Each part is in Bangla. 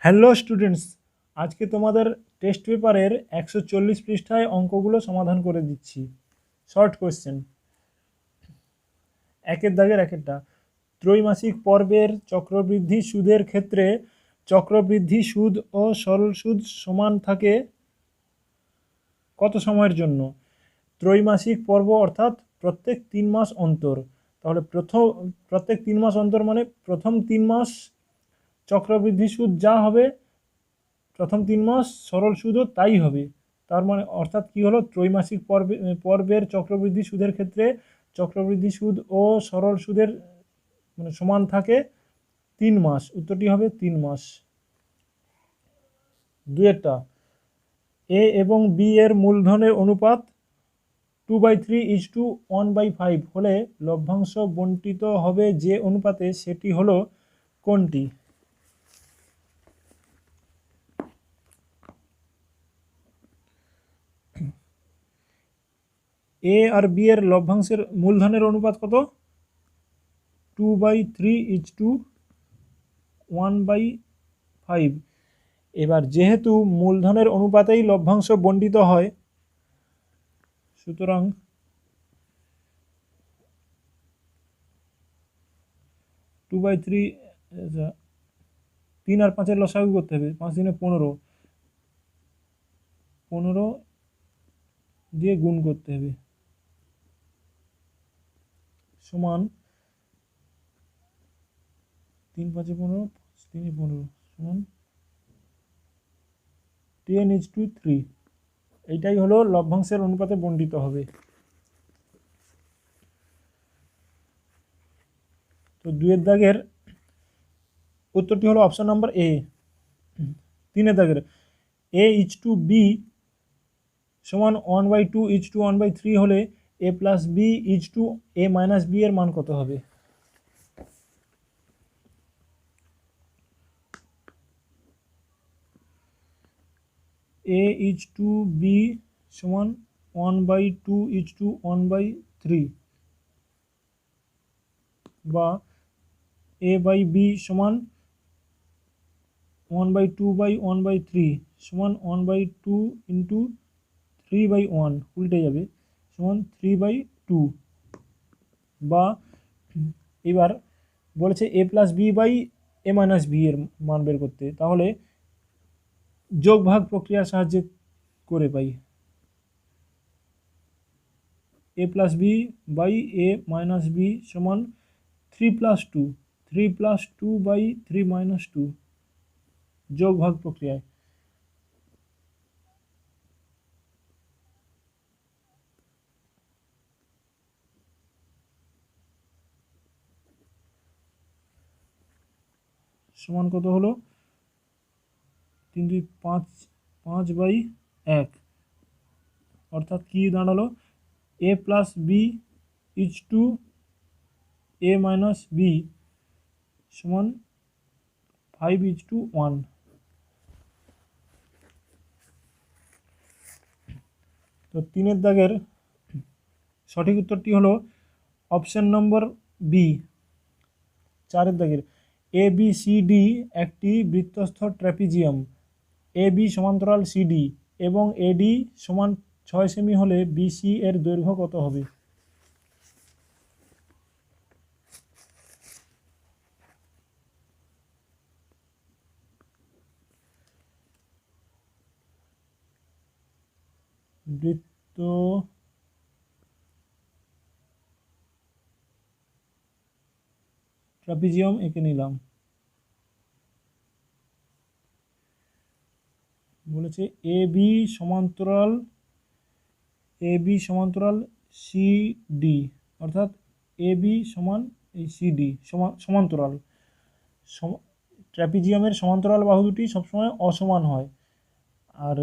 হ্যালো স্টুডেন্টস, আজকে তোমাদের টেস্ট পেপারের 140 পৃষ্ঠায় অঙ্কগুলো সমাধান করে দিচ্ছি। শর্ট কোয়েশ্চেন, একের দাগের একেরটা। ত্রৈমাসিক পর্বের চক্রবৃদ্ধি সুদের ক্ষেত্রে চক্রবৃদ্ধি সুদ ও সরল সুদ সমান থাকে কত সময়ের জন্য? ত্রৈমাসিক পর্ব অর্থাৎ প্রত্যেক 3 মাস অন্তর। তাহলে প্রত্যেক 3 মাস অন্তর মানে প্রথম 3 মাস চক্রবৃদ্ধি সুদ যা হবে, প্রথম 3 মাস সরল সুদও তাই হবে। তার মানে অর্থাৎ কি হলো, ত্রৈমাসিক পর্বের চক্রবৃদ্ধি সুদের ক্ষেত্রে চক্রবৃদ্ধি সুদ ও সরল সুদের মানে সমান থাকে 3 মাস। উত্তরটি হবে 3 মাস। দুয়েরটা, এ এবং বি এর মূলধনের অনুপাত 2/3:1/5 হলে লভ্যাংশ বণ্টিত হবে যে অনুপাতে, সেটি হলো কোনটি? এ আর বি এর লভ্যাংশের মূলধনের অনুপাত কত? 2/3:1/5। এবার যেহেতু মূলধনের অনুপাতেই লভ্যাংশ বণ্টিত হয়, সুতরাং 2/3, 3 আর 5-এর লসাগু করতে হবে। 5 দিনে 15, 15 দিয়ে গুণ করতে হবে, সমান 3 5 15, 3 15 সমান 10:3। এইটাই হলো লভ্যাংশের অনুপাতে বণ্টিত হবে। তো দুয়ের দাগের উত্তরটি হলো অপশন নাম্বার এ। তিনের দাগের A:B সমান 1/2:1/3 হলে A+B:A-B এর মান কত হবে? A:B সমান 1/2:1/3 বা A/B সমান 1/2/1/3 সমান 1/2 ইন্টু 3/1, উল্টে যাবে, সমান 3/2। বা এবার বলেছে A+B/A-B এর মান বের করতে, তাহলে যোগ ভাগ প্রক্রিয়ার সাহায্যে করে পাই। A+B/A-B সমান 3+2, 3+2/3-2 যোগ ভাগ প্রক্রিয়ায়। সমান কত হলো? 3×5=5/1, অর্থাৎ কি দাঁড়ালো? A+B:A-B সমান 5:1। তো তিনের দাগের সঠিক উত্তরটি হলো অপশন নম্বর বি। চারের দাগের ABCD একটি বৃত্তস্থ ট্র্যাপিজিয়াম। AB সমান্তরাল CD এবং AD সমান 6 সেমি হলে BC এর দৈর্ঘ্য কত হবে? বৃত্ত ট্রাপিজিয়াম এঁকে নিলাম। বলেছে AB সমান্তরাল CD, অর্থাৎ AB সমান এই CD সমান্তরাল। ট্র্যাপিজিয়ামের সমান্তরাল বাহু দুটি সবসময় অসমান হয়, আর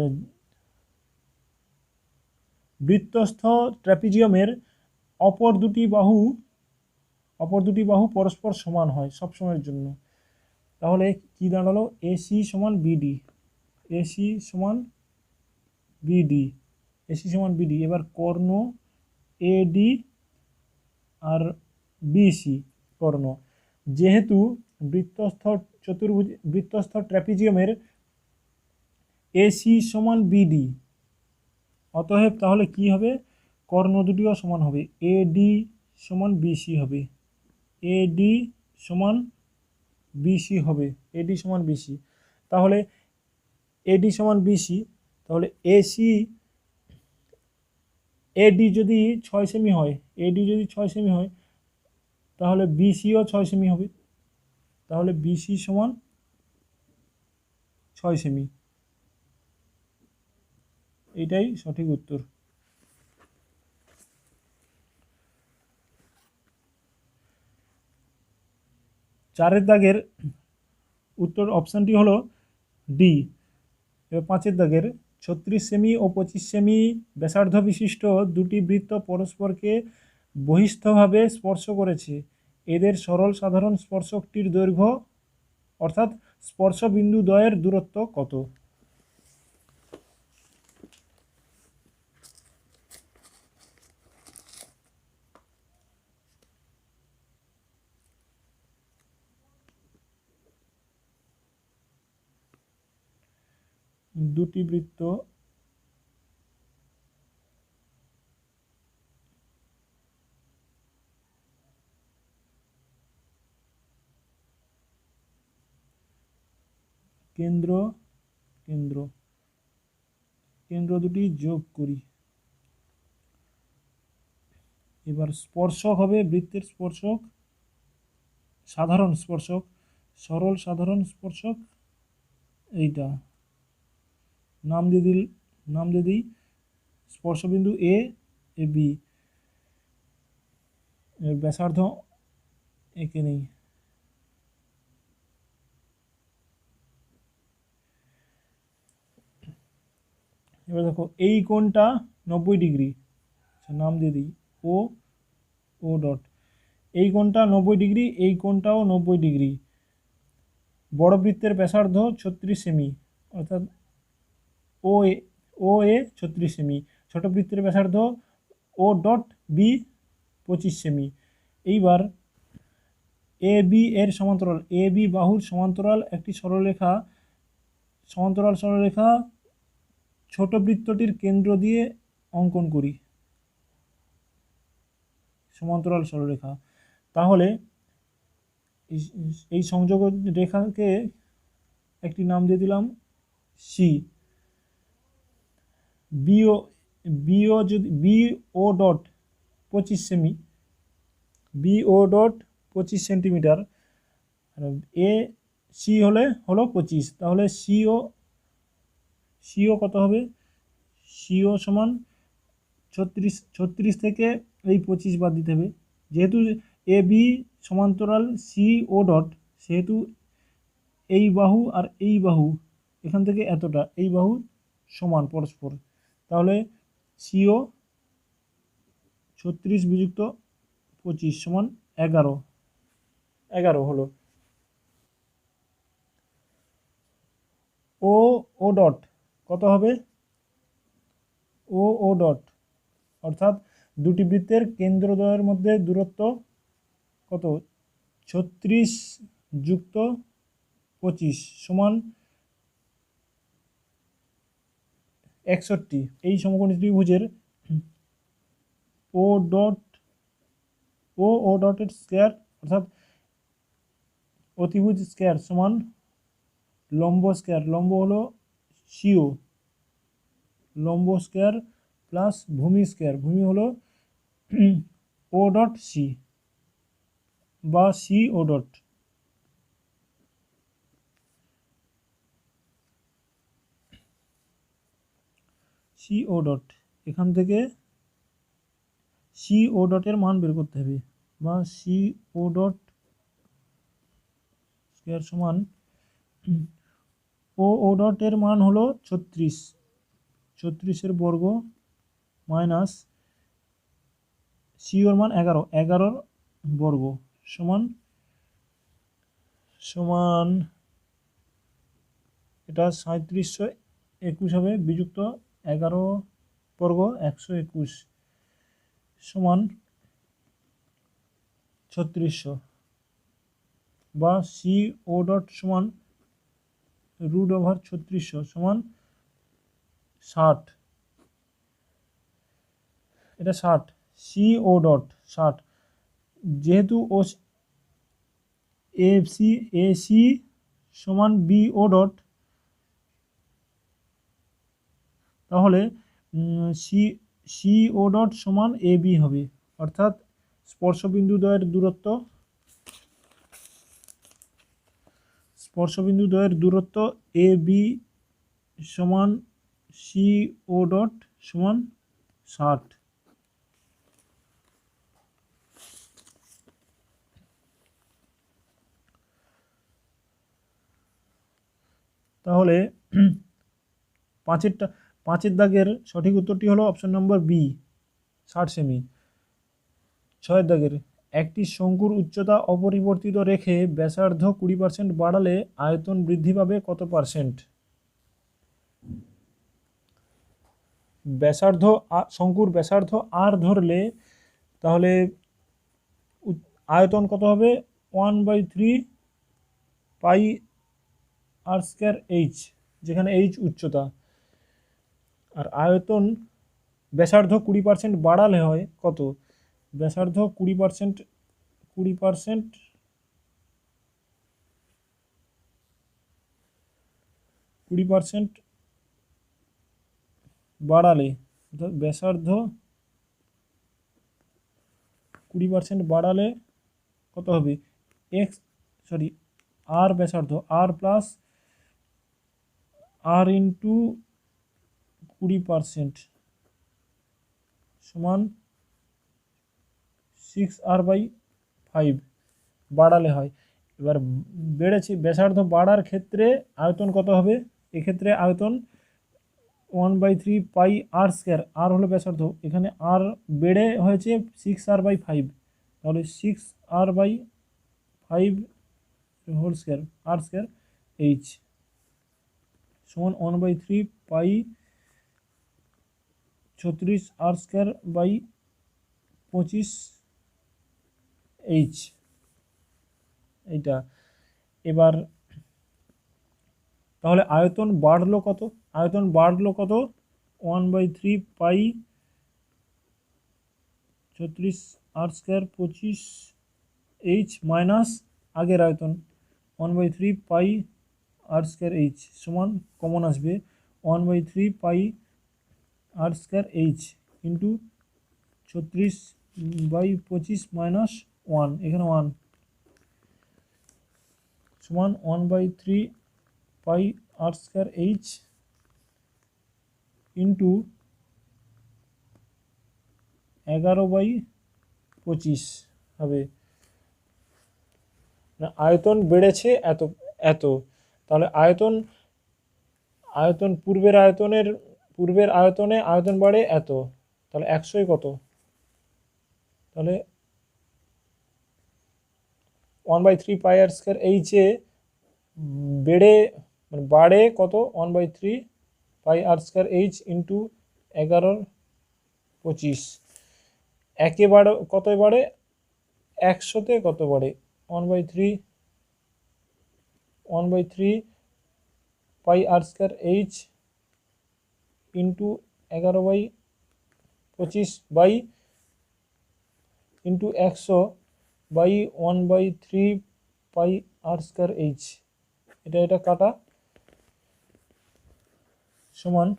বৃত্তস্থ ট্র্যাপিজিয়ামের অপর দুটি বাহু পরস্পর সমান হয় সবসময়ের জন্য। তাহলে কি দাঁড়ালো? AC সমান BD। এবার কর্ণ AD আর BC কর্ণ, যেহেতু বৃত্তস্থ চতুর্ভুজ বৃত্তস্থ ট্র্যাপিজিয়ামের এসি সমান বিডি, অতএব তাহলে কি হবে, কর্ণ দুটিও সমান হবে, এডি সমান বিসি হবে, এডি সমান বিসি হবে, এডি সমান বিসি। তাহলে এডি সমান বিসি, তাহলে এসি এডি যদি 6 সেমি হয়, এডি যদি 6 সেমি হয়, তাহলে বিসিও 6 সেমি হবে, তাহলে বিসি সমান 6 সেমি। এটাই সঠিক উত্তর। চারের দাগের উত্তর অপশানটি হলো ডি। এবার পাঁচের দাগের 36 সেমি ও 25 সেমি ব্যাসার্ধ বিশিষ্ট দুটি বৃত্ত পরস্পরকে বহিস্থভাবে স্পর্শ করেছে, এদের সরল সাধারণ স্পর্শকটির দৈর্ঘ্য অর্থাৎ স্পর্শ বিন্দু দ্বয়ের দূরত্ব কত? দুটি বৃত্ত কেন্দ্র কেন্দ্র কেন্দ্র দুটি যোগ করি। এবার স্পর্শক হবে, বৃত্তের স্পর্শক সাধারণ স্পর্শক, সরল সাধারণ স্পর্শক, এইটা নাম দিয়ে দিই স্পর্শবিন্দু এ বি, ব্যাসার্ধ এঁকে নেই। এবার দেখো এই কোণটা 90 ডিগ্রি, নাম দিয়ে দিই ও ও ডট, এই কোণটা 90 ডিগ্রি, এই কোণটাও 90 ডিগ্রি। বড় বৃত্তের ব্যাসার্ধ 36 সেমি, অর্থাৎ ও এ 36 সেমি, ছোট বৃত্তের ব্যাসার্ধ ও ডট বি 25 সেমি। এইবার এ বি এর সমান্তরাল, এ বি বাহুর সমান্তরাল একটি সরলরেখা, সমান্তরাল সরলরেখা ছোট বৃত্তটির কেন্দ্র দিয়ে অঙ্কন করি, সমান্তরাল সরলরেখা। তাহলে এই সংযোগ রেখাকে একটি নাম দিয়ে দিলাম সি। বিও যদি বিও ডট 25 সেমি, BO dot 25 centimetre, A C হলো 25, তাহলে সিও কত হবে, সিও সমান 36 থেকে এই 25 বাদ দিতে হবে, যেহেতু এ বি সমান্তরাল সি ও ডট, সেহেতু এই বাহু আর এই বাহু এখান থেকে এতটা, এই বাহু সমান পরস্পর, তাহলে সিও 36 বিযুক্ত 25 সমান 11 হলো। ও ডট কত হবে, ও ডট অর্থাৎ দুটি বৃত্তের কেন্দ্রদ্বয়ের মধ্যে দূরত্ব কত, 36 যুক্ত 25 সমান 61। এই সমকোণী ত্রিভুজের ও ডটের স্কয়ার অর্থাৎ অতিভুজ স্কয়ার সমান লম্ব স্কয়ার, লম্ব হলো সিও, লম্ব স্কয়ার প্লাস ভূমি স্কয়ার, ভূমি হলো ও ডট সি বা C O dot. C O dot, এখান থেকে সি ও ডটের মান বের করতে হবে, বা সি ও ডট স্কয়ার সমান ও ডটের মান হলো 36 বর্গ মাইনাস সি ওর মান 11 বর্গ সমান এটা 3721 হবে, বিযুক্ত 11 বর্গ 121 সমান 3600 বা সি ও ডট সমান √3600 সমান 60, এটা 60, সি ও ডট 60, যেহেতু ও এ সি সমান বি ও ডট, তাহলে সি সি ও ডট সমান এ বি হবে, অর্থাৎ স্পর্শবিন্দুদ্বয়ের দূরত্ব এ বি সমান সি ও ডট সমান 60। তাহলে পাঁচের দাগের সঠিক উত্তরটি হলো অপশন নম্বর বি, 60 সেমি। 6 দাগের একটি শঙ্কুর উচ্চতা অপরিবর্তিত রেখে ব্যাসার্ধ 20% বাড়ালে আয়তন বৃদ্ধি পাবে কত পার্সেন্ট? শঙ্কুর ব্যাসার্ধ আর ধরলে তাহলে আয়তন কত হবে? 1/3 পাই আর স্কয়ার এইচ, যেখানে এইচ উচ্চতা। আর আয়তন ব্যাসার্ধ 20% বাড়ালে হয় কত? ব্যাসার্ধ 20% বাড়ালে, অর্থাৎ ব্যাসার্ধ 20% বাড়ালে কত হবে? আর ব্যাসার্ধ আর প্লাস আর ইন্টু 20% সমান 6r/5 বাড়ালে হয়। এবার বেড়েছে, ব্যাসার্ধ বাড়ার ক্ষেত্রে আয়তন কত হবে? এক্ষেত্রে আয়তন 1/3 পাই আর স্কয়ার, আর হলো ব্যাসার্ধ, এখানে আর বেড়ে হয়েছে 6r/5, তাহলে 6r/5 হোল স্কয়ার আর স্কয়ার এইচ সমান 1/3 পাই 36 আর স্কয়ার বাই 25 এইচ, এইটা। এবার তাহলে আয়তন বাড়লো কত? 1/3 পাই 36 আর স্কয়ার 25 এইচ মাইনাস আগের আয়তন 1/3 পাই আর স্কয়ার এইচ সমান কমন আসবে 1/3 pi r square H into 36/25 minus 1, এখানে 1 সমান 1/3 pi r square H into 11/25 হবে। আয়তন বেড়েছে এত, তাহলে আয়তন পূর্বের আয়তনে আয়তন বাড়ে এত, তাহলে 100 কত? তাহলে 1/3 পাই আর স্কয়ার এইচে বাড়ে কত? 1/3 pi r square H into 11/25, একেবারে কত বাড়ে? 100-তে কত বাড়ে? 1/3 pi r square H into 11/25 by into 100 by 1/3 pi r square H, এটা কাটা সমান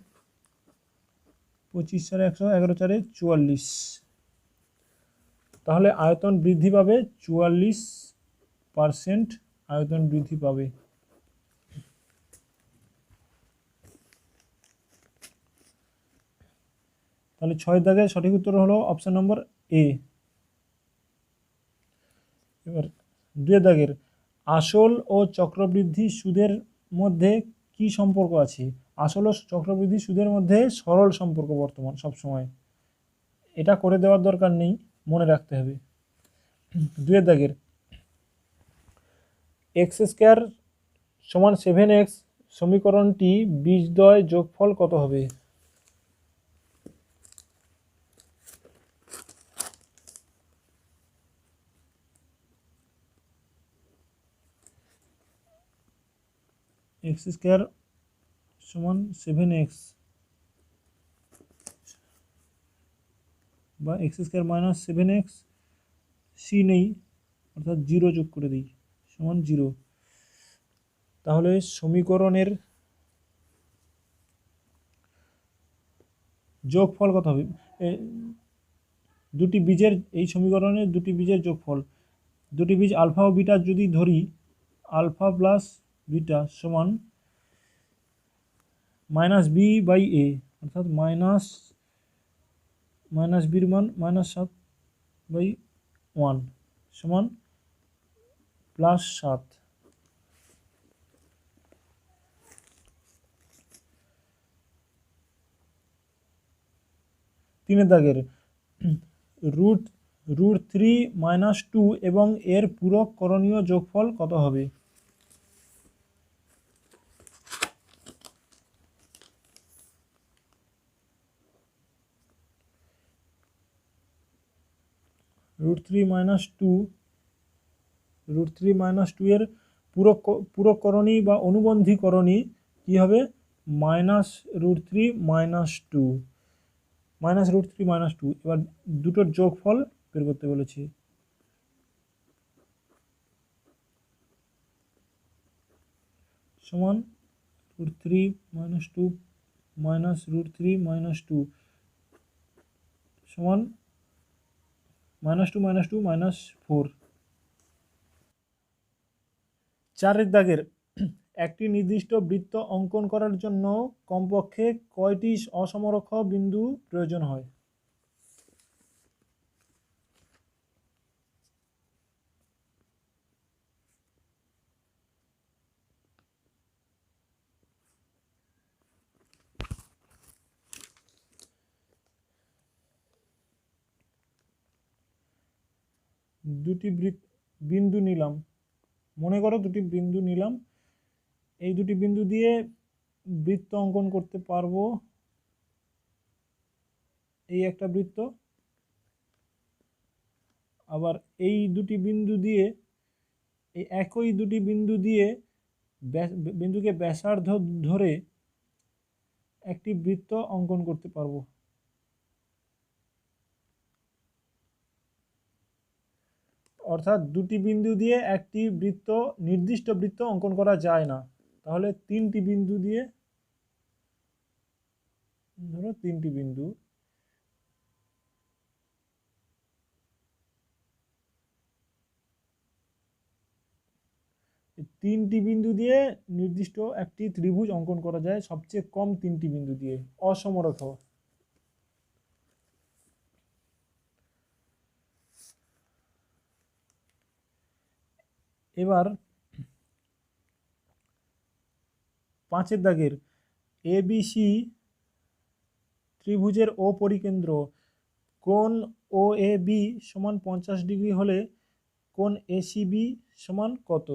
25 আর 100, 11 4 44, তাহলে আয়তন বৃদ্ধি পাবে 44% আয়তন বৃদ্ধি পাবে। তাহলে 6 দাগে সঠিক উত্তর হলো অপশন নম্বর এ। এবার 2 দাগের আসল ও চক্রবৃদ্ধি সুদের মধ্যে কি সম্পর্ক আছে? আসল ও চক্রবৃদ্ধি সুদের মধ্যে সরল সম্পর্ক বর্তমান সবসময়, এটা করে দেওয়ার দরকার নেই, মনে রাখতে হবে। 2 দাগের x² সমান 7x সমীকরণটি বীজদ্বয় যোগফল কত হবে? এক্স স্কোয়ার সমান 7x বা x square minus 7x, C নেই অর্থাৎ 0 যোগ করে দিই সমান 0। তাহলে সমীকরণের যোগফল কত হবে? দুটি বীজের, এই সমীকরণের দুটি বীজের যোগফল, দুটি বীজ আলফা ও বিটা যদি ধরি, আলফা প্লাস বিটা সমান মাইনাস বি বাই এ, অর্থাৎ মাইনাস বির মান -7/1 সমান +7। তিনের দাগের √3 - 2 এবং এর পূরক করণীয় যোগফল কত হবে? √3 - 2 এর পূরক করণী বা অনুবন্ধী করণী কি হবে? -√3 - 2, -√3 - 2। এবার দুটোর যোগফল বের করতে বলেছি। সমান √3 - 2 -√3 - 2 সমান -2 - 2 -4। চারের দাগের একটি নির্দিষ্ট বৃত্ত অঙ্কন করার জন্য কমপক্ষে কয়টি অসমরেখ বিন্দু প্রয়োজন হয়? দুটি বিন্দু নিলাম, মনে করো দুটি বিন্দু নিলাম, এই দুটি বিন্দু দিয়ে বৃত্ত অঙ্কন করতে পারবো। এই একটা বৃত্ত, আবার এই দুটি বিন্দু দিয়ে, এই একই দুটি বিন্দু দিয়ে বিন্দুকে ব্যাসার্ধ ধরে একটি বৃত্ত অঙ্কন করতে পারবো। অর্থাৎ দুটি বিন্দু দিয়ে একটি বৃত্ত, নির্দিষ্ট বৃত্ত অঙ্কন করা যায় না। তাহলে তিনটি বিন্দু দিয়ে, ধরো তিনটি বিন্দু, তিনটি বিন্দু দিয়ে নির্দিষ্ট একটি ত্রিভুজ অঙ্কন করা যায় সবচেয়ে কম তিনটি বিন্দু দিয়ে অসমরেখ। এবার পাঁচের দাগের এবিসি ত্রিভুজের ও পরিকেন্দ্র কোণ ও এ বি সমান 50 ডিগ্রি হলে কোণ এসিবি সমান কত?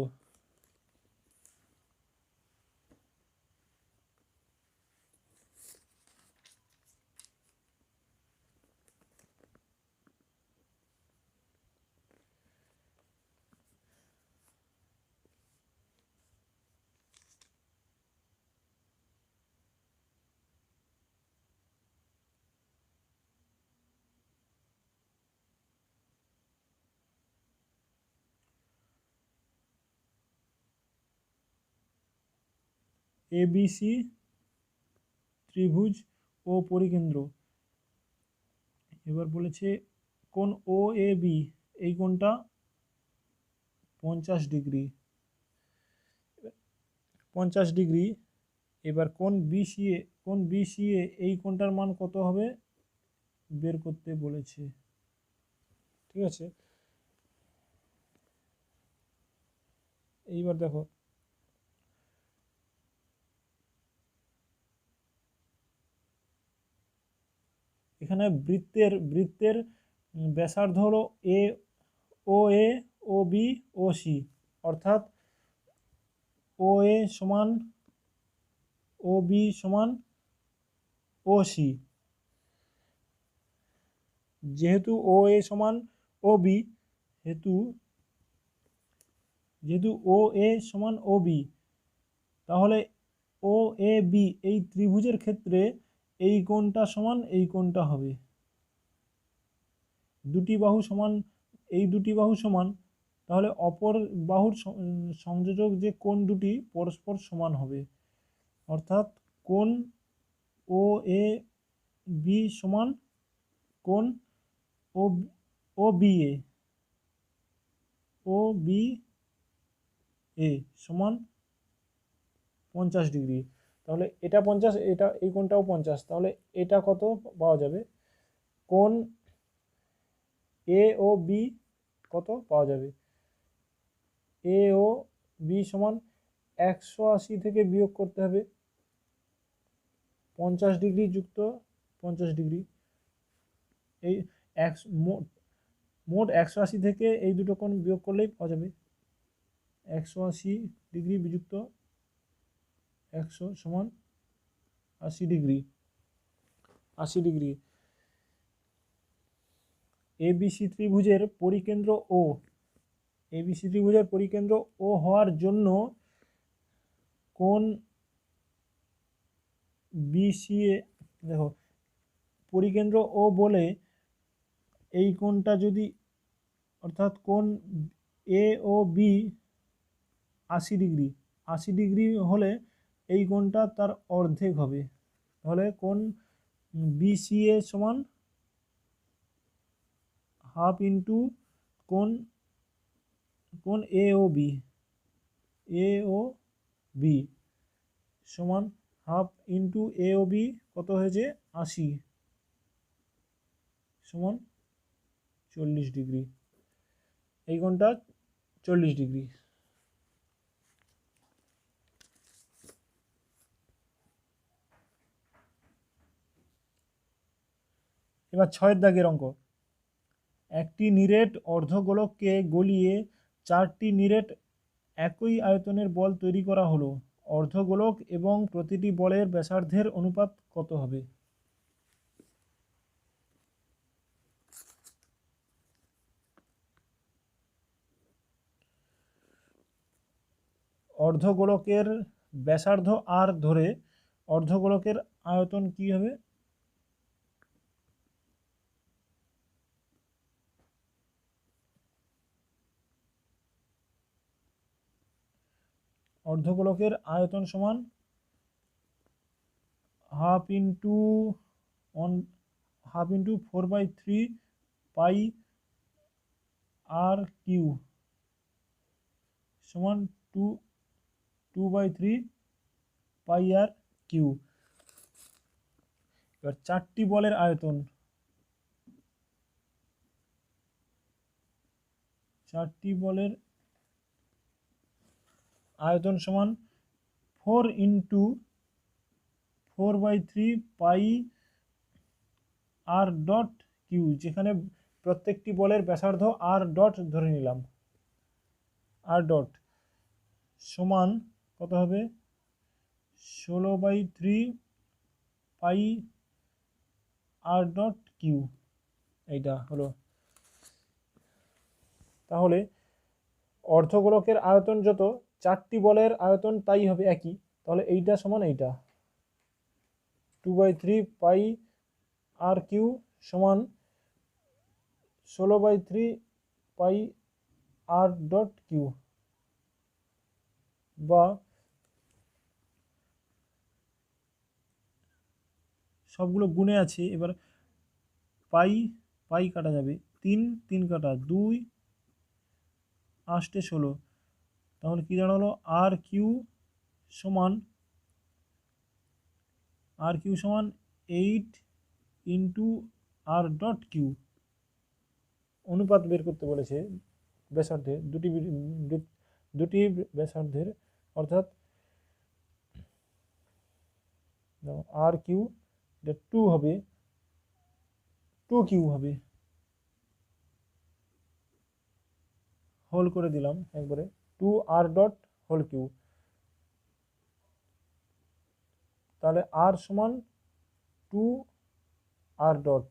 এবিসি ত্রিভুজ ও পরিকেন্দ্র, এবার বলেছে কোণ ও এ বি, এই কোণটা 50 ডিগ্রি, 50 ডিগ্রি। এবার কোণ বিসিএ এই কোণটার মান কত হবে বের করতে বলেছে। ঠিক আছে, এইবার দেখো এখানে বৃত্তের ব্যাসার্ধ হলো এ ও বি ও সি, অর্থাৎ ও এ সমান ও বি সমান ও সি। যেহেতু ও এ সমান ও বি, যেহেতু ও এ সমান ও বি, তাহলে ও এ বি এই ত্রিভুজের ক্ষেত্রে এই কোণটা সমান এই কোণটা হবে, দুটি বাহু সমান, এই দুটি বাহু সমান, তাহলে অপর বাহুর সংযোজক যে কোণ দুটি পরস্পর সমান হবে, অর্থাৎ কোণ ও এ বি সমান কোণ ও ও B A, O B A সমান 50 ডিগ্রি। তাহলে এটা 50, এটা এই কোণটাও 50, তাহলে এটা কত পাওয়া যাবে, কোণ এ ও বি কত পাওয়া যাবে, এ ও বি সমান 180 থেকে বিয়োগ করতে হবে 50 ডিগ্রি যুক্ত 50 ডিগ্রি, এই মোট 180 থেকে এই দুটো কোণ বিয়োগ করলেই পাওয়া যাবে 180 ডিগ্রি বিযুক্ত 100 সমান 80 ডিগ্রি, 80 ডিগ্রি। এবিসি ত্রিভুজের পরিকেন্দ্র ও, এবিসি ত্রিভুজের পরিকেন্দ্র ও হওয়ার জন্য কোণ বিসিএ, দেখো পরিকেন্দ্র ও বলে এই কোণটা যদি, অর্থাৎ কোণ এ ও বি 80 ডিগ্রি, 80 ডিগ্রি হলে এই কোণটা তার অর্ধেক হবে, তাহলে কোণ বিসিএ সমান হাফ ইন্টু কোণ কোণ এ ও বি, এ ও বি সমান হাফ ইন্টু এ ও বি কত হয়েছে 80 সমান 40 ডিগ্রি, এই কোণটা 40 ডিগ্রি। এবার 6 দাগের অঙ্ক, একটি নিরেট অর্ধগোলককে গলিয়ে 4টি নিরেট একই আয়তনের বল তৈরি করা হলো, অর্ধগোলক এবং প্রতিটি বলের ব্যাসার্ধের অনুপাত কত হবে? অর্ধগোলকের ব্যাসার্ধ আর ধরে অর্ধগোলকের আয়তন কি হবে? অর্ধগোলকের আয়তন সমান হাফ ইন্টু 4/3 পাই আর কিউ সমান 2/3 পাই আর কিউ। এবার 4টি বলের আয়তন, 4টি বলের আয়তন সমান 4 ইন্টু 4/3 পাই আর ডট কিউ, যেখানে প্রত্যেকটি বলের ব্যাসার্ধ আর ডট ধরে নিলাম, আর ডট সমান কত হবে 16/3 পাই আর ডট কিউ, এইটা হলো। তাহলে অর্ধগোলকের আয়তন যত, 4টি বলের আয়তন তাই হবে একই, তাহলে এইটা সমান এইটা 2/3 পাই আর কিউ সমান 16/3 পাই আর ডট কিউ, বা সবগুলো গুণে আছে, এবার পাই পাই কাটা যাবে, 3 কাটা 2 8 16, তাহলে কি দাঁড়ালো আর কিউ সমান 8 ইন্টু আর ডট কিউ। অনুপাত বের করতে বলেছে ব্যাসার্ধের, দুটি ব্যাসার্ধের, অর্থাৎ আর কিউ 2 হবে, 2 কিউ হবে, হোল করে দিলাম একবারে 2 আর ডট হোল কিউ, তাহলে আর সমান 2 আর ডট,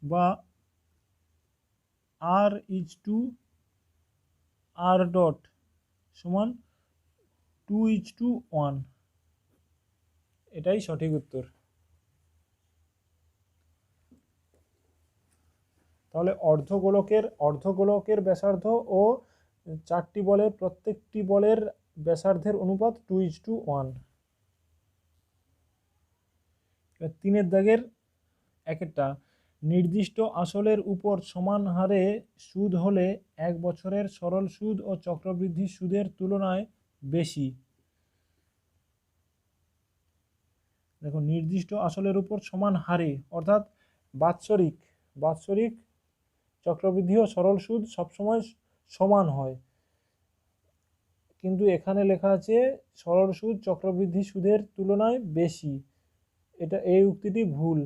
বা আর ইজ টু আর ডট সমান 2:1। এটাই সঠিক উত্তর। তাহলে অর্ধগোলকের ব্যাসার্ধ ও 4টি বলের প্রত্যেকটি বলের ব্যাসার্ধের অনুপাত 2:1। এবার 3-এর দাগের একটা, নির্দিষ্ট আসলের উপর সমান হারে সুদ হলে 1 বছরের সরল সুদ ও চক্রবৃদ্ধি সুদের তুলনায় বেশি। দেখো, নির্দিষ্ট আসলের উপর সমান হারে অর্থাৎ বাৎসরিক চক্রবৃদ্ধি ও সরল সুদ সবসময় সমান হয়, কিন্তু এখানে লেখা আছে সরল সুদ চক্রবৃদ্ধি সুদের তুলনায় বেশি। এই উক্তিটি ভুল।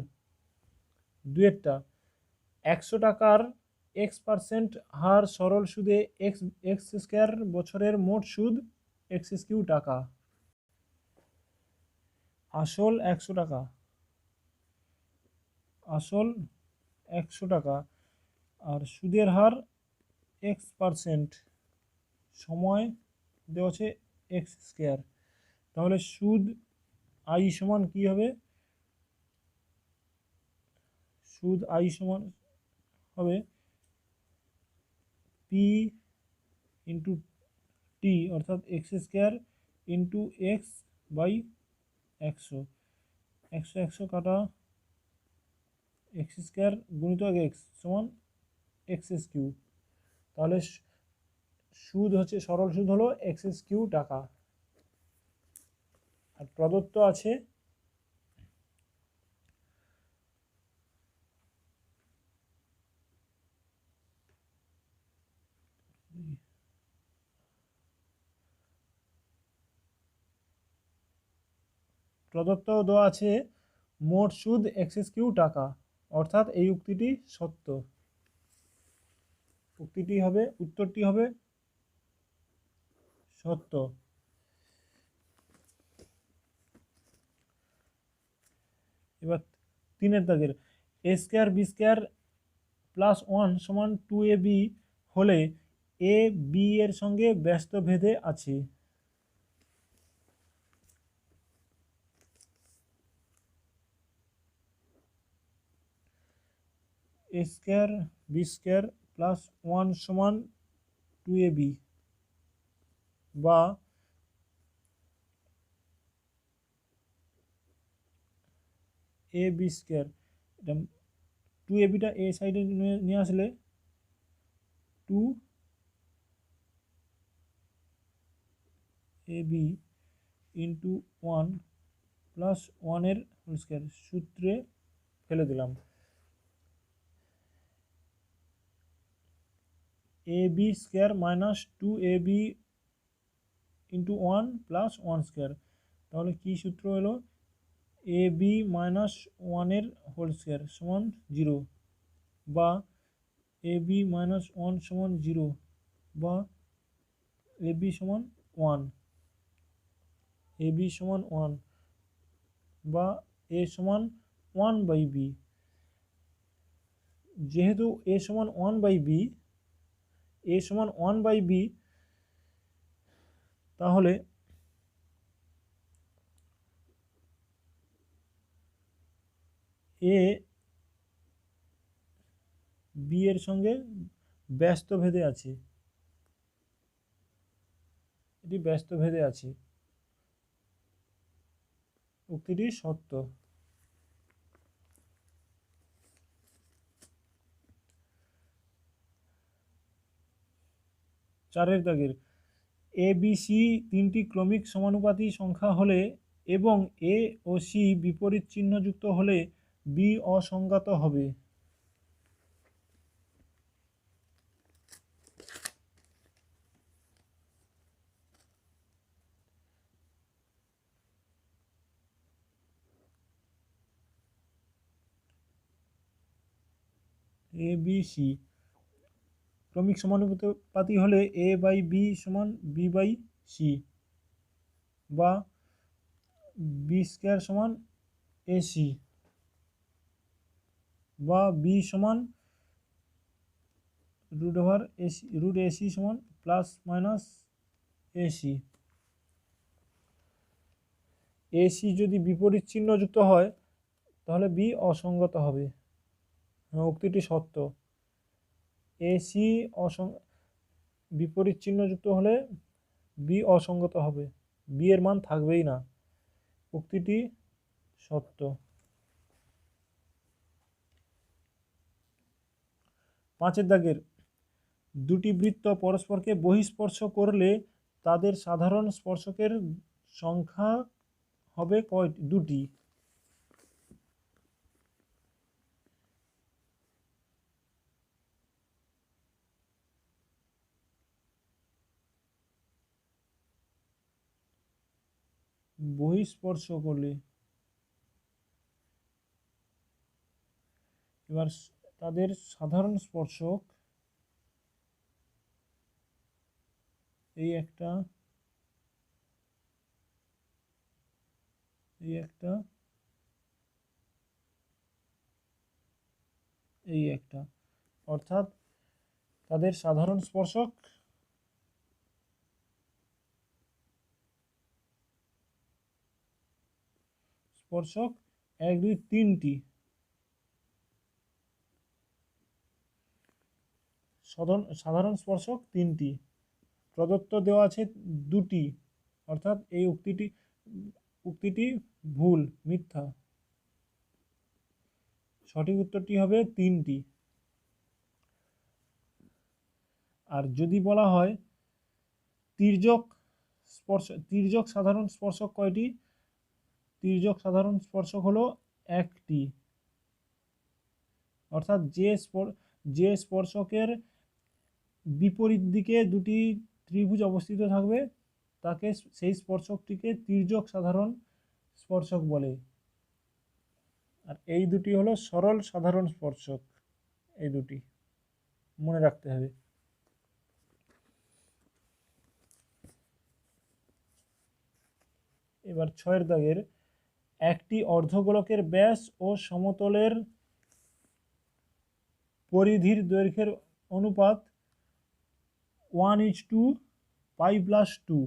2-টা, 100 টাকার x% হার সরল সুদে x স্কয়ার বছরের মোট সুদ x³ টাকা। আসল 100 টাকা, আর সুদের হার x%, সময় দেওয়া আছে x²। তাহলে সুদ i সমান কি হবে? সুদ i সমান হবে p ইন্টু টি, অর্থাৎ x² ইন্টু x বাই 100। 100 কাটা x² গুণিতক x সমান x³ তাহলে সুদ হচ্ছে, সরল সুদ হলো x³ টাকা। আর প্রদত্ত আছে দেওয়া আছে মোট সুদ x³ টাকা, অর্থাৎ এই উক্তিটি সত্য। উত্তরটি হবে সত্য। এবার 3-এর দাগের, a² b² + 1 সমান 2ab হলে a b এর সঙ্গে ব্যস্ত ভেদে আছে। a² b² + 1 সমান 2ab, বা ab², 2abটা এ সাইডে নিয়ে আসলে 2ab ইন্টু 1 প্লাস 1 এর হোল স্কয়ার সূত্রে ফেলে দিলাম। ab² minus 2ab into 1 plus 1², তাহলে কি সূত্র হলো? ab মাইনাস 1 এর হোল স্কয়ার সমান 0, বা ab মাইনাস 1 সমান 0, বা ab সমান 1, বা a সমান 1/b। যেহেতু a সমান 1/b, তাহলে a b এর সঙ্গে ব্যস্ত ভেদে আছে, এটি ব্যস্ত ভেদে আছে। উক্তিটি সত্য। 4-এর দাগের, এ বি সি 3টি ক্রমিক সমানুপাতি সংখ্যা হলে এবং এ ও সি বিপরীত চিহ্নযুক্ত হলে বি অসংজ্ঞাত হবে। এ বি সি ক্রমিক সমানুপাতি হলে a বাই বি সমান b বাই সি, বা b² সমান ac, বা b সমান √ac সমান প্লাস মাইনাস এসি। এসি যদি বিপরীত চিহ্ন যুক্ত হয় তাহলে বি অসঙ্গত হবে। উক্তিটি সত্য। এসি বিপরীত চিহ্ন যুক্ত হলে বি অসঙ্গত হবে, বি এর মান থাকবেই না। উক্তিটি সত্য। 5 দাগের দুটি বৃত্ত পরস্পরকে বহিঃস্পর্শ করলে তাদের সাধারণ স্পর্শকের সংখ্যা হবে কয়টি? দুটি। বহিঃস্পর্শ করলে, এবার তাদের সাধারণ স্পর্শক এই একটা, এই একটা, এই একটা, অর্থাৎ তাদের সাধারণ স্পর্শক স্পর্শক 1 2 3টি। সাধারণ স্পর্শক 3টি, প্রদত্ত দেওয়া আছে 2টি, অর্থাৎ এই উক্তিটি ভুল, মিথ্যা। সঠিক উত্তরটি হবে 3টি। আর যদি বলা হয় তির্যক সাধারণ স্পর্শক কয়টি? তির্যক সাধারণ স্পর্শক হলো 1টি, অর্থাৎ যে স্পর্শকের বিপরীত দিকে দুটি ত্রিভুজ অবস্থিত থাকবে তাকে সেই স্পর্শকটিকে তির্যক সাধারণ স্পর্শক বলে। আর এই দুটি হলো সরল সাধারণ স্পর্শক। এই দুটি মনে রাখতে হবে। এবার 6 দাগের একটি অর্ধগোলকের ব্যাস ও সমতলের পরিধির দৈর্ঘ্যের অনুপাত 1:π+2।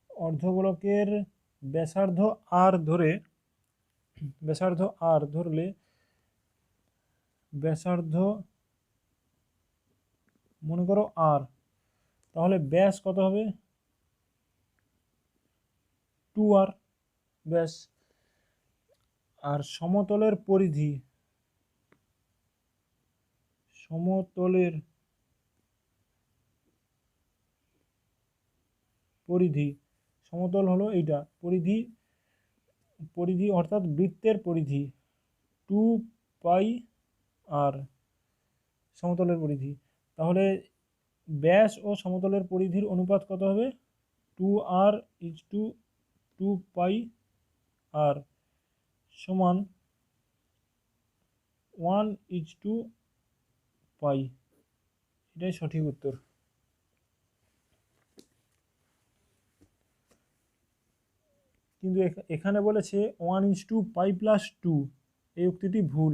অর্ধগোলকের ব্যাসার্ধ ধরলে ব্যাসার্ধ মনে করো আর, তাহলে ব্যাস কত হবে? 2r ব্যাস। আর সমতলের পরিধি, সমতল হলো এইটা, পরিধি অর্থাৎ বৃত্তের পরিধি 2πr সমতলের পরিধি। তাহলে ব্যাস ও সমতলের পরিধির অনুপাত কত হবে? 2r/2πr সমান 1:π। এটাই সঠিক উত্তর। কিন্তু এখানে বলেছে 1:π+2, এই উক্তিটি ভুল।